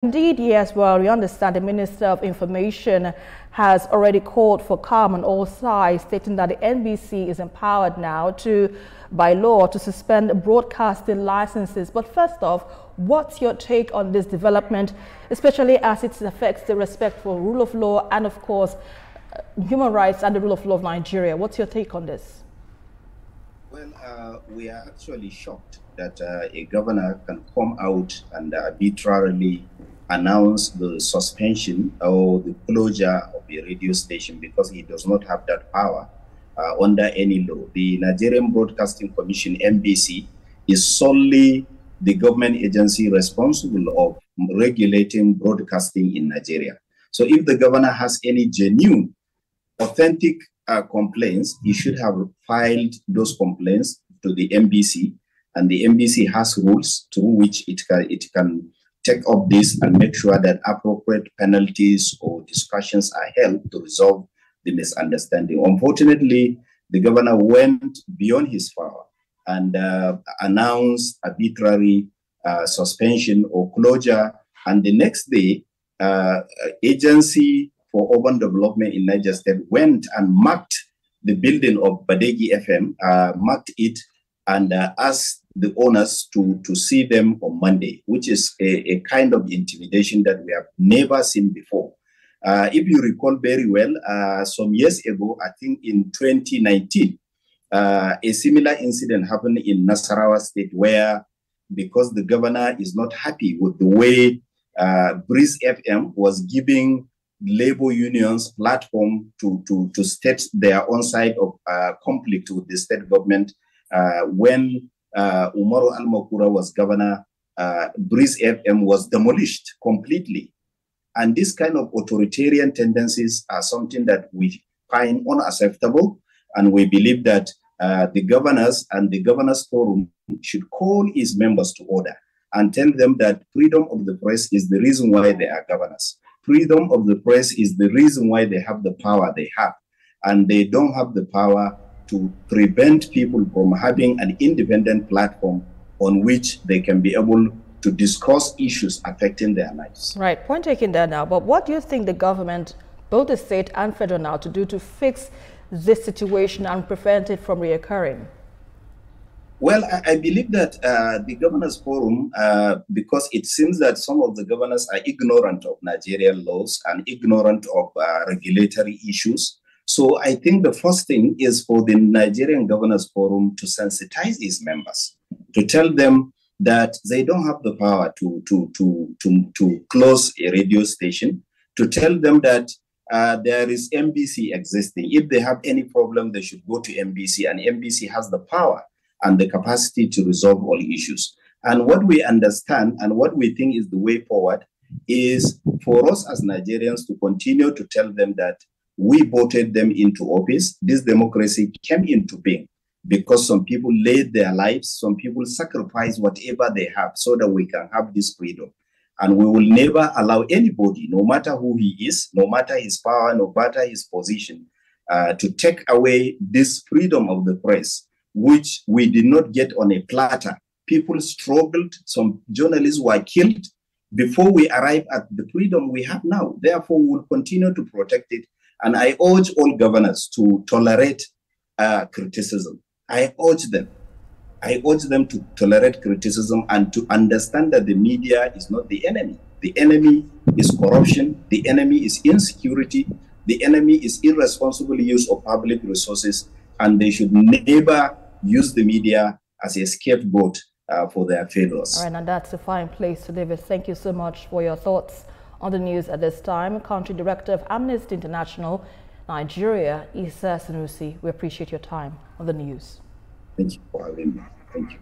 Indeed, yes, well, we understand the Minister of Information has already called for calm on all sides, stating that the NBC is empowered now by law, to suspend broadcasting licenses. But first off, what's your take on this development, especially as it affects the respect for rule of law and, of course, human rights and the rule of law of Nigeria? What's your take on this? Well, we are actually shocked that a governor can come out and arbitrarily announce the suspension or the closure of a radio station because he does not have that power under any law. The Nigerian Broadcasting Commission, NBC, is solely the government agency responsible of regulating broadcasting in Nigeria. So if the governor has any genuine, authentic complaints, he should have filed those complaints to the NBC, and the NBC has rules through which it can take up this and make sure that appropriate penalties or discussions are held to resolve the misunderstanding. Unfortunately, the governor went beyond his power and announced arbitrary suspension or closure, and the next day, Agency for Urban Development in Niger State went and marked the building of Badeggi FM, marked it, and asked the owners to see them on Monday, which is a kind of intimidation that we have never seen before. If you recall very well, some years ago, I think in 2019, a similar incident happened in Nasarawa State where, because the governor is not happy with the way Breeze FM was giving labor unions platform to state their own side of conflict with the state government. When Umaru Al-Makura was governor, Breeze FM was demolished completely. And this kind of authoritarian tendencies are something that we find unacceptable. And we believe that the governors and the governors forum should call its members to order and tell them that freedom of the press is the reason why they are governors. Freedom of the press is the reason why they have the power they have. And they don't have the power to prevent people from having an independent platform on which they can be able to discuss issues affecting their lives. Right, point taken there now. But what do you think the government, both the state and federal now, to do to fix this situation and prevent it from reoccurring? Well, I believe that the governors forum, because it seems that some of the governors are ignorant of Nigerian laws and ignorant of regulatory issues. So I think the first thing is for the Nigerian Governors Forum to sensitize its members, to tell them that they don't have the power to close a radio station, to tell them that there is NBC existing. If they have any problem, they should go to NBC, and NBC has the power and the capacity to resolve all issues. And what we understand and what we think is the way forward is for us as Nigerians to continue to tell them that we voted them into office. This democracy came into being because some people laid their lives, some people sacrificed whatever they have so that we can have this freedom. And we will never allow anybody, no matter who he is, no matter his power, no matter his position, to take away this freedom of the press, which we did not get on a platter. People struggled, some journalists were killed before we arrive at the freedom we have now. Therefore, we will continue to protect it. And I urge all governors to tolerate criticism. I urge them to tolerate criticism and to understand that the media is not the enemy. The enemy is corruption. The enemy is insecurity. The enemy is irresponsible use of public resources. And they should never use the media as a scapegoat for their failures. All right, and that's a fine place to leave it. Thank you so much for your thoughts on the news at this time. Country Director of Amnesty International, Nigeria, Sanusi. We appreciate your time on the news. Thank you for having me. Thank you.